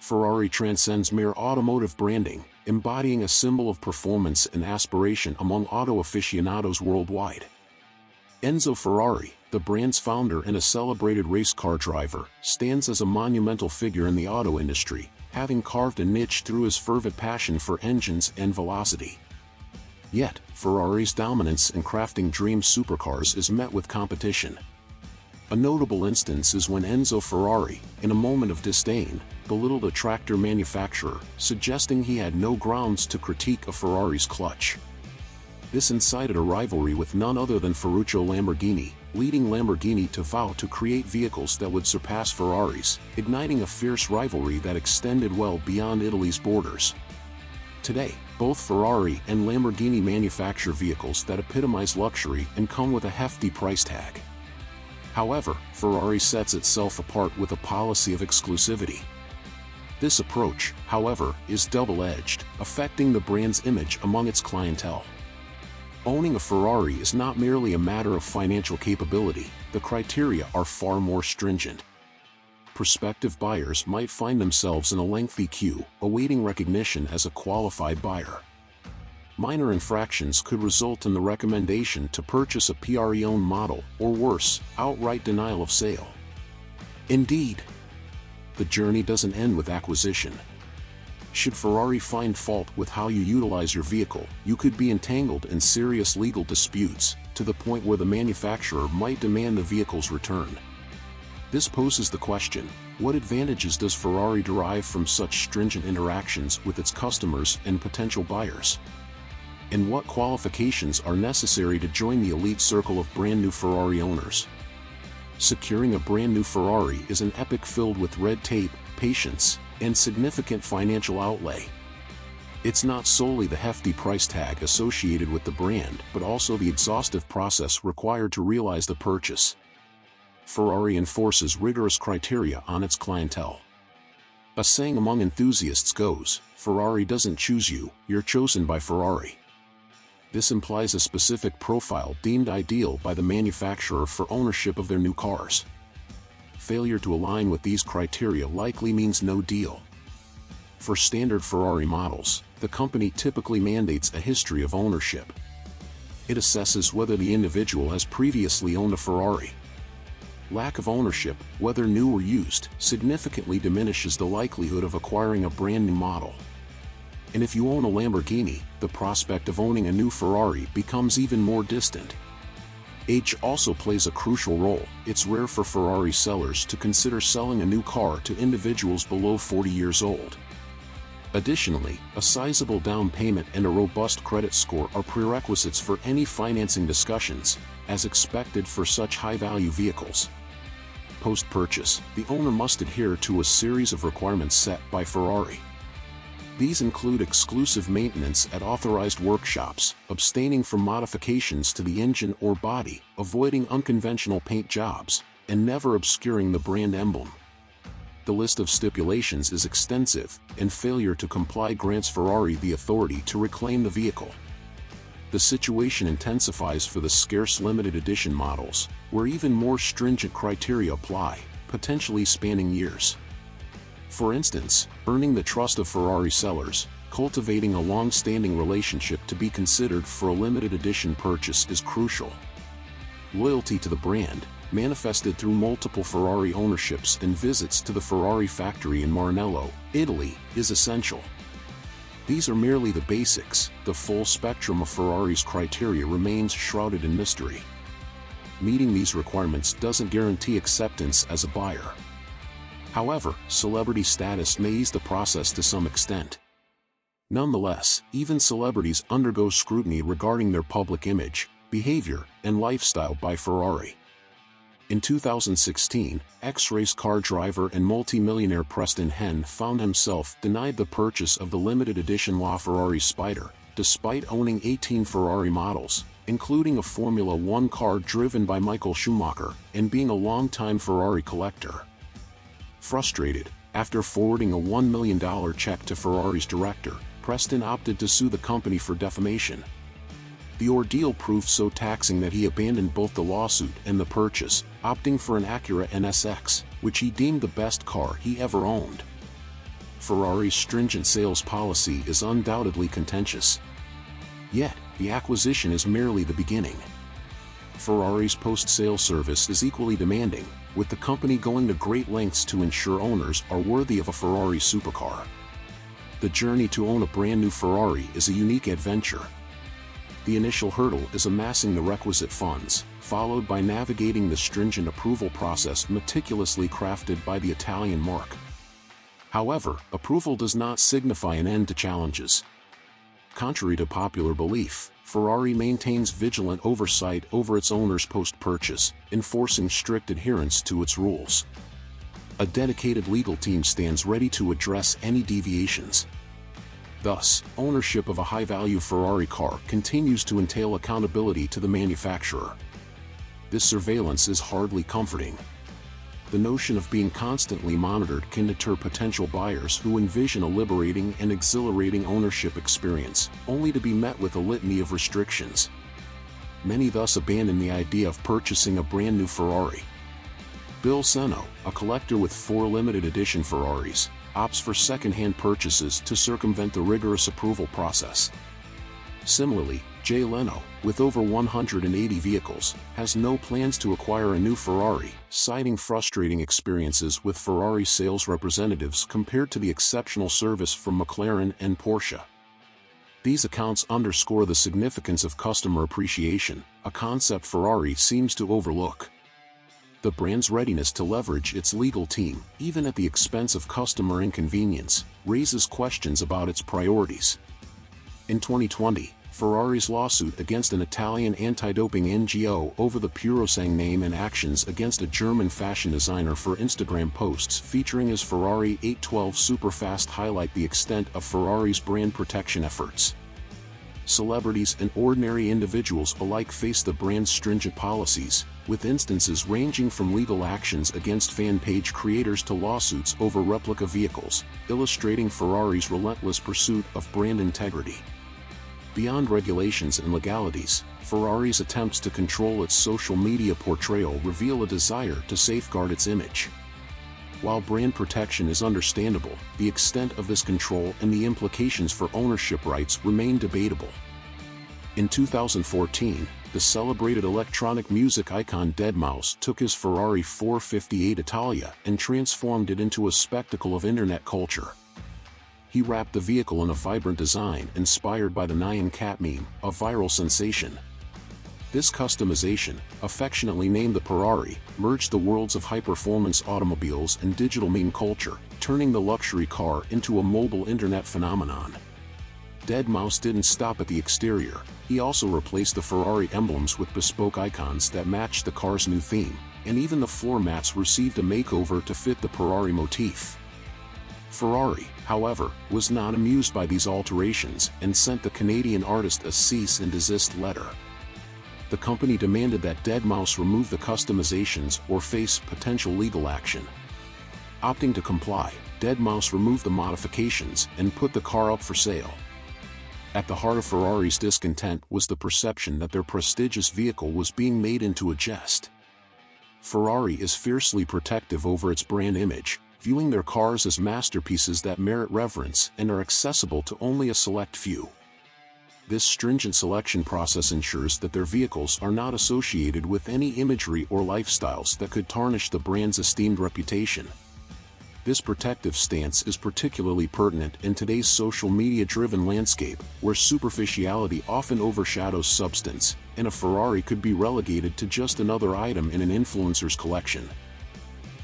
Ferrari transcends mere automotive branding, embodying a symbol of performance and aspiration among auto aficionados worldwide. Enzo Ferrari, the brand's founder and a celebrated race car driver, stands as a monumental figure in the auto industry, having carved a niche through his fervent passion for engines and velocity. Yet, Ferrari's dominance in crafting dream supercars is met with competition. A notable instance is when Enzo Ferrari, in a moment of disdain, belittled a tractor manufacturer, suggesting he had no grounds to critique a Ferrari's clutch. This incited a rivalry with none other than Ferruccio Lamborghini, leading Lamborghini to vow to create vehicles that would surpass Ferraris, igniting a fierce rivalry that extended well beyond Italy's borders. Today, both Ferrari and Lamborghini manufacture vehicles that epitomize luxury and come with a hefty price tag. However, Ferrari sets itself apart with a policy of exclusivity. This approach, however, is double-edged, affecting the brand's image among its clientele. Owning a Ferrari is not merely a matter of financial capability, the criteria are far more stringent. Prospective buyers might find themselves in a lengthy queue, awaiting recognition as a qualified buyer. Minor infractions could result in the recommendation to purchase a pre-owned model, or worse, outright denial of sale. Indeed, the journey doesn't end with acquisition. Should Ferrari find fault with how you utilize your vehicle, you could be entangled in serious legal disputes, to the point where the manufacturer might demand the vehicle's return. This poses the question, what advantages does Ferrari derive from such stringent interactions with its customers and potential buyers? And what qualifications are necessary to join the elite circle of brand new Ferrari owners? Securing a brand new Ferrari is an epic filled with red tape, patience, and significant financial outlay. It's not solely the hefty price tag associated with the brand, but also the exhaustive process required to realize the purchase. Ferrari enforces rigorous criteria on its clientele. A saying among enthusiasts goes, "Ferrari doesn't choose you, you're chosen by Ferrari." This implies a specific profile deemed ideal by the manufacturer for ownership of their new cars. Failure to align with these criteria likely means no deal. For standard Ferrari models, the company typically mandates a history of ownership. It assesses whether the individual has previously owned a Ferrari. Lack of ownership, whether new or used, significantly diminishes the likelihood of acquiring a brand new model. And if you own a Lamborghini, the prospect of owning a new Ferrari becomes even more distant. Age also plays a crucial role. It's rare for Ferrari sellers to consider selling a new car to individuals below 40 years old. Additionally, a sizable down payment and a robust credit score are prerequisites for any financing discussions, as expected for such high-value vehicles. Post-purchase, the owner must adhere to a series of requirements set by Ferrari. These include exclusive maintenance at authorized workshops, abstaining from modifications to the engine or body, avoiding unconventional paint jobs, and never obscuring the brand emblem. The list of stipulations is extensive, and failure to comply grants Ferrari the authority to reclaim the vehicle. The situation intensifies for the scarce limited edition models, where even more stringent criteria apply, potentially spanning years. For instance, earning the trust of Ferrari sellers, cultivating a long-standing relationship to be considered for a limited edition purchase is crucial. Loyalty to the brand, manifested through multiple Ferrari ownerships and visits to the Ferrari factory in Maranello, Italy, is essential. These are merely the basics. The full spectrum of Ferrari's criteria remains shrouded in mystery. Meeting these requirements doesn't guarantee acceptance as a buyer. However, celebrity status may ease the process to some extent. Nonetheless, even celebrities undergo scrutiny regarding their public image, behavior, and lifestyle by Ferrari. In 2016, ex-race car driver and multi-millionaire Preston Henn found himself denied the purchase of the limited edition LaFerrari Spider, despite owning 18 Ferrari models, including a Formula One car driven by Michael Schumacher, and being a longtime Ferrari collector. Frustrated, after forwarding a $1 million check to Ferrari's director, Preston opted to sue the company for defamation. The ordeal proved so taxing that he abandoned both the lawsuit and the purchase, opting for an Acura NSX, which he deemed the best car he ever owned. Ferrari's stringent sales policy is undoubtedly contentious. Yet, the acquisition is merely the beginning. Ferrari's post-sale service is equally demanding, with the company going to great lengths to ensure owners are worthy of a Ferrari supercar. The journey to own a brand new Ferrari is a unique adventure. The initial hurdle is amassing the requisite funds, followed by navigating the stringent approval process meticulously crafted by the Italian marque. However, approval does not signify an end to challenges. Contrary to popular belief, Ferrari maintains vigilant oversight over its owners post-purchase, enforcing strict adherence to its rules. A dedicated legal team stands ready to address any deviations. Thus, ownership of a high-value Ferrari car continues to entail accountability to the manufacturer. This surveillance is hardly comforting. The notion of being constantly monitored can deter potential buyers who envision a liberating and exhilarating ownership experience, only to be met with a litany of restrictions. Many thus abandon the idea of purchasing a brand new Ferrari. Bill Seno, a collector with 4 limited edition Ferraris, opts for second-hand purchases to circumvent the rigorous approval process. Similarly, Jay Leno, with over 180 vehicles, has no plans to acquire a new Ferrari, citing frustrating experiences with Ferrari sales representatives compared to the exceptional service from McLaren and Porsche. These accounts underscore the significance of customer appreciation, a concept Ferrari seems to overlook. The brand's readiness to leverage its legal team, even at the expense of customer inconvenience, raises questions about its priorities. In 2020, Ferrari's lawsuit against an Italian anti-doping NGO over the Purosang name and actions against a German fashion designer for Instagram posts featuring his Ferrari 812 Superfast highlight the extent of Ferrari's brand protection efforts. Celebrities and ordinary individuals alike face the brand's stringent policies, with instances ranging from legal actions against fan page creators to lawsuits over replica vehicles, illustrating Ferrari's relentless pursuit of brand integrity. Beyond regulations and legalities, Ferrari's attempts to control its social media portrayal reveal a desire to safeguard its image. While brand protection is understandable, the extent of this control and the implications for ownership rights remain debatable. In 2014, the celebrated electronic music icon Deadmau5 took his Ferrari 458 Italia and transformed it into a spectacle of internet culture. He wrapped the vehicle in a vibrant design inspired by the Nyan Cat meme, a viral sensation. This customization, affectionately named the Ferrari, merged the worlds of high-performance automobiles and digital meme culture, turning the luxury car into a mobile internet phenomenon. Deadmau5 didn't stop at the exterior, he also replaced the Ferrari emblems with bespoke icons that matched the car's new theme, and even the floor mats received a makeover to fit the Ferrari motif. Ferrari, however, was not amused by these alterations and sent the Canadian artist a cease and desist letter. The company demanded that Deadmau5 remove the customizations or face potential legal action. Opting to comply, Deadmau5 removed the modifications and put the car up for sale. At the heart of Ferrari's discontent was the perception that their prestigious vehicle was being made into a jest. Ferrari is fiercely protective over its brand image, viewing their cars as masterpieces that merit reverence and are accessible to only a select few. This stringent selection process ensures that their vehicles are not associated with any imagery or lifestyles that could tarnish the brand's esteemed reputation. This protective stance is particularly pertinent in today's social media-driven landscape, where superficiality often overshadows substance, and a Ferrari could be relegated to just another item in an influencer's collection.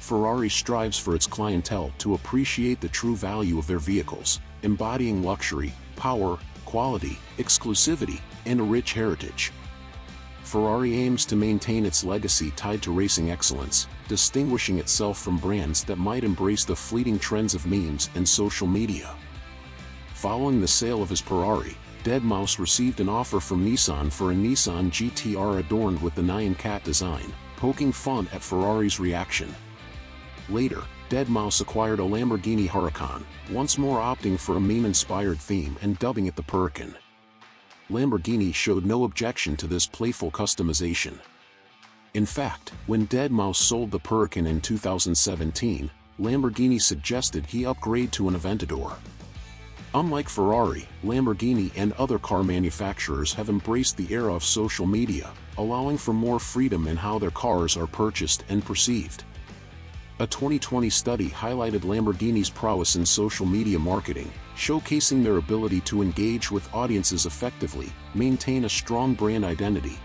Ferrari strives for its clientele to appreciate the true value of their vehicles, embodying luxury, power, quality, exclusivity, and a rich heritage. Ferrari aims to maintain its legacy tied to racing excellence, distinguishing itself from brands that might embrace the fleeting trends of memes and social media. Following the sale of his Ferrari, Deadmau5 received an offer from Nissan for a Nissan GT-R adorned with the Nyan Cat design, poking fun at Ferrari's reaction. Later, Deadmau5 acquired a Lamborghini Huracan, once more opting for a meme-inspired theme and dubbing it the Huracan. Lamborghini showed no objection to this playful customization. In fact, when Deadmau5 sold the Huracan in 2017, Lamborghini suggested he upgrade to an Aventador. Unlike Ferrari, Lamborghini and other car manufacturers have embraced the era of social media, allowing for more freedom in how their cars are purchased and perceived. A 2020 study highlighted Lamborghini's prowess in social media marketing, showcasing their ability to engage with audiences effectively, maintain a strong brand identity,